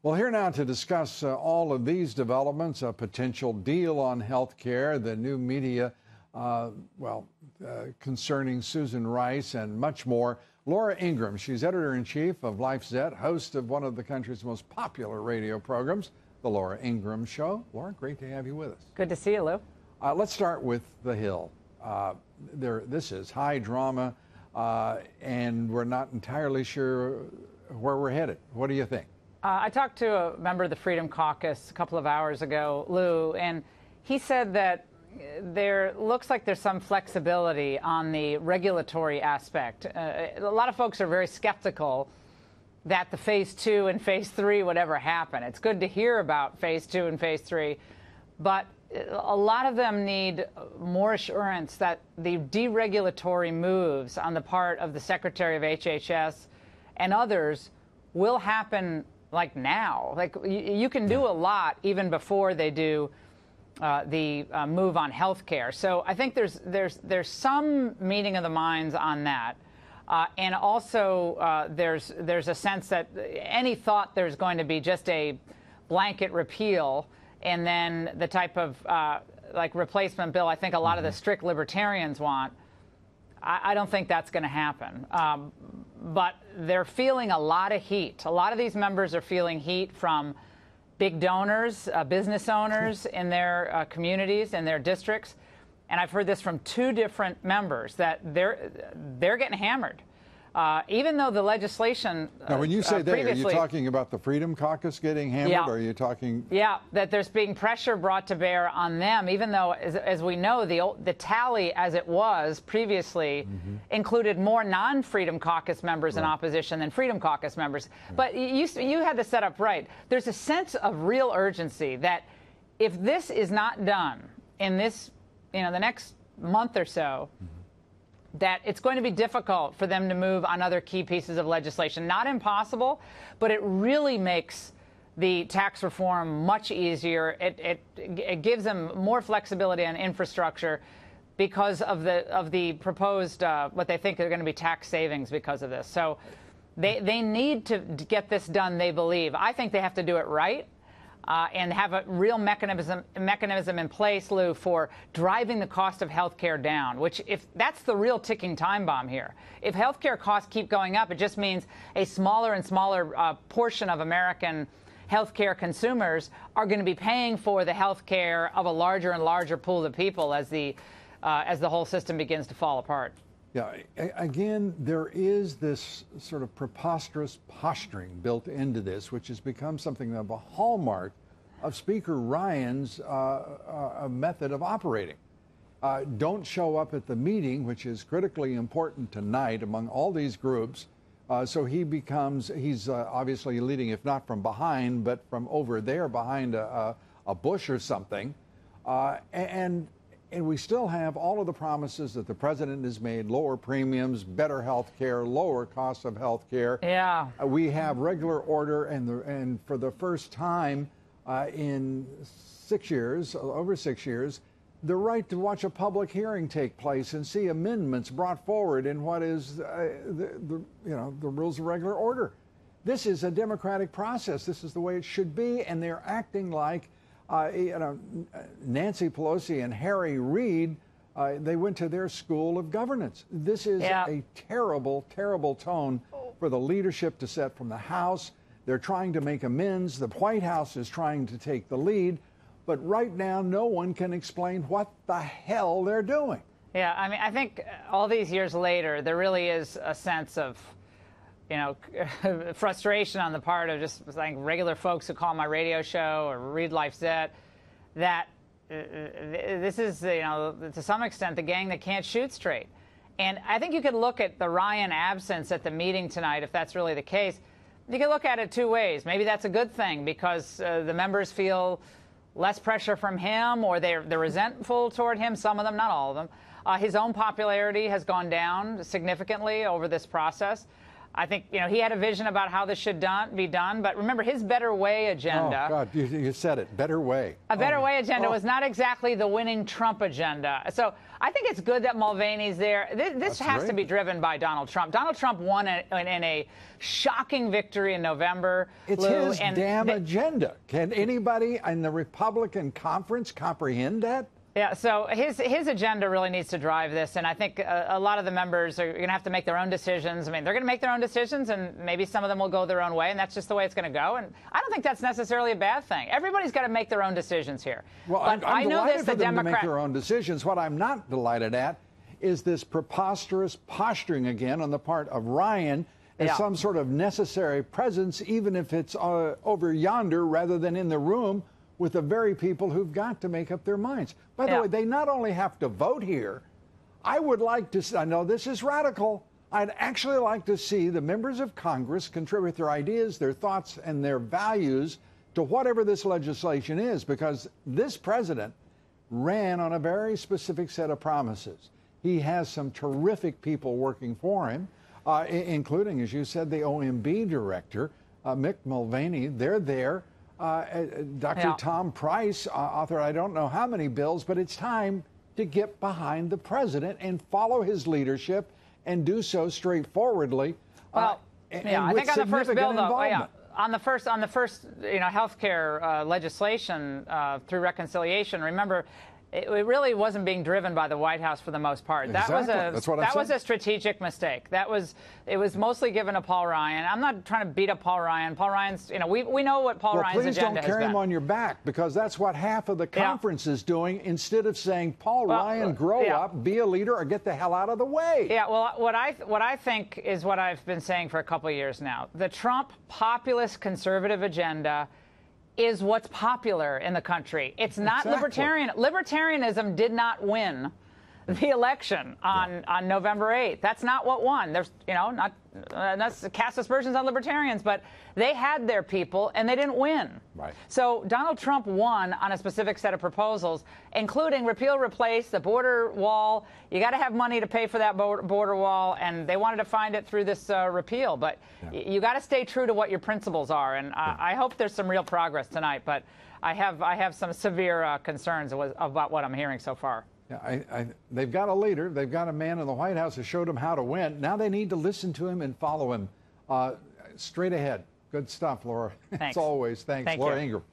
Well, here now to discuss all of these developments, a potential deal on health care, the new media, concerning Susan Rice and much more. Laura Ingraham, she's editor-in-chief of LifeZette, host of one of the country's most popular radio programs, The Laura Ingraham Show. Laura, great to have you with us. Good to see you, Lou. Let's start with The Hill. This is high drama, and we're not entirely sure where we're headed. What do you think? I talked to a member of the Freedom Caucus a couple of hours ago, Lou, and he said that there looks like there's some flexibility on the regulatory aspect. A lot of folks are very skeptical that the phase 2 and phase 3 would ever happen. It's good to hear about phase 2 and phase 3, but a lot of them need more assurance that the deregulatory moves on the part of the Secretary of HHS and others will happen like now. Like you can do a lot even before they do the move on health care. So I think there's some meeting of the minds on that. And also there's a sense that any thought there's going to be just a blanket repeal and then the type of like replacement bill I think a lot of the strict libertarians want, I don't think that's going to happen. But they're feeling a lot of heat. A lot of these members are feeling heat from big donors, business owners in their communities and their districts. And I've heard this from two different members that they're getting hammered. Even though the legislation now, when you say they, are you talking about the Freedom Caucus getting hammered? Yeah. Or are you talking? Yeah, that there's being pressure brought to bear on them, even though, as we know, the tally as it was previously included more non-Freedom Caucus members in opposition than Freedom Caucus members. But you had this set up right. There's a sense of real urgency that if this is not done in this, the next month or so, that it's going to be difficult for them to move on other key pieces of legislation. Not impossible, but it really makes the tax reform much easier. It gives them more flexibility on infrastructure because of the proposed what they think are going to be tax savings because of this. So they need to get this done, they believe. I think they have to do it right. And have a real mechanism in place, Lou, for driving the cost of health care down, which if that's the real ticking time bomb here. If health care costs keep going up, it just means a smaller and smaller portion of American health care consumers are going to be paying for the health care of a larger and larger pool of people as the whole system begins to fall apart. Yeah, again, there is this sort of preposterous posturing built into this, which has become something of a hallmark of Speaker Ryan's method of operating. Don't show up at the meeting, which is critically important tonight among all these groups. So he's obviously leading, if not from behind, but from over there behind a bush or something. And we still have all of the promises that the president has made: lower premiums, better health care, lower costs of health care. Yeah. We have regular order, and for the first time in 6 years, over 6 years, the right to watch a public hearing take place and see amendments brought forward in what is the rules of regular order. This is a democratic process. This is the way it should be, and they're acting like Nancy Pelosi and Harry Reid, they went to their school of governance. This is a terrible, terrible tone for the leadership to set from the House. They're trying to make amends. The White House is trying to take the lead. But right now, no one can explain what the hell they're doing. Yeah, I mean, I think all these years later, there really is a sense of frustration on the part of just like regular folks who call my radio show or read LifeZette, that this is, to some extent, the gang that can't shoot straight. And I think you could look at the Ryan absence at the meeting tonight, if that's really the case. You can look at it two ways. Maybe that's a good thing because the members feel less pressure from him, or they're resentful toward him, some of them, not all of them. His own popularity has gone down significantly over this process. I think, you know, he had a vision about how this should be done. But remember, his Better Way agenda. Oh, God, you said it. Better way. A Better Way agenda was not exactly the winning Trump agenda. So I think it's good that Mulvaney's there. This has to be driven by Donald Trump. Donald Trump won in a shocking victory in November. It's his damn agenda. Can anybody in the Republican conference comprehend that? Yeah, so his agenda really needs to drive this, and I think a lot of the members are going to have to make their own decisions. I mean, they're going to make their own decisions, and maybe some of them will go their own way, and that's just the way it's going to go. And I don't think that's necessarily a bad thing. Everybody's got to make their own decisions here. Well, but I'm know delighted this, for the them to make Democrat. their own decisions. What I'm not delighted at is this preposterous posturing again on the part of Ryan as some sort of necessary presence, even if it's over yonder rather than in the room with the very people who've got to make up their minds. By the way, they not only have to vote here, I would like to, I know this is radical, I'd actually like to see the members of Congress contribute their ideas, their thoughts, and their values to whatever this legislation is, because this president ran on a very specific set of promises. He has some terrific people working for him, including, as you said, the OMB director, Mick Mulvaney. They're there. Dr. Tom Price authored I don't know how many bills, but it's time to get behind the president and follow his leadership and do so straightforwardly. Well, I think on the first bill, though, on the first, health care legislation through reconciliation. Remember, it really wasn't being driven by the White House for the most part. Exactly. That was a strategic mistake. It was mostly given to Paul Ryan. I'm not trying to beat up Paul Ryan. Paul Ryan's, we know what Paul Ryan's agenda has been. Please don't carry him on your back, because that's what half of the conference is doing, instead of saying, Paul Ryan, grow up, be a leader, or get the hell out of the way. Yeah, well, what I think is what I've been saying for a couple of years now. The Trump populist conservative agenda is what's popular in the country. It's not libertarian. Libertarianism did not win the election on November 8th. That's not what won. There's, not that's cast aspersions on libertarians, but they had their people and they didn't win. Right. So Donald Trump won on a specific set of proposals, including repeal, replace, the border wall. You got to have money to pay for that border wall, and they wanted to find it through this repeal. But you got to stay true to what your principles are, and I hope there's some real progress tonight. But I have some severe concerns about what I'm hearing so far. Yeah, they've got a leader. They've got a man in the White House who showed them how to win. Now they need to listen to him and follow him straight ahead. Good stuff, Laura. Thanks. As always, thanks. Laura Ingraham.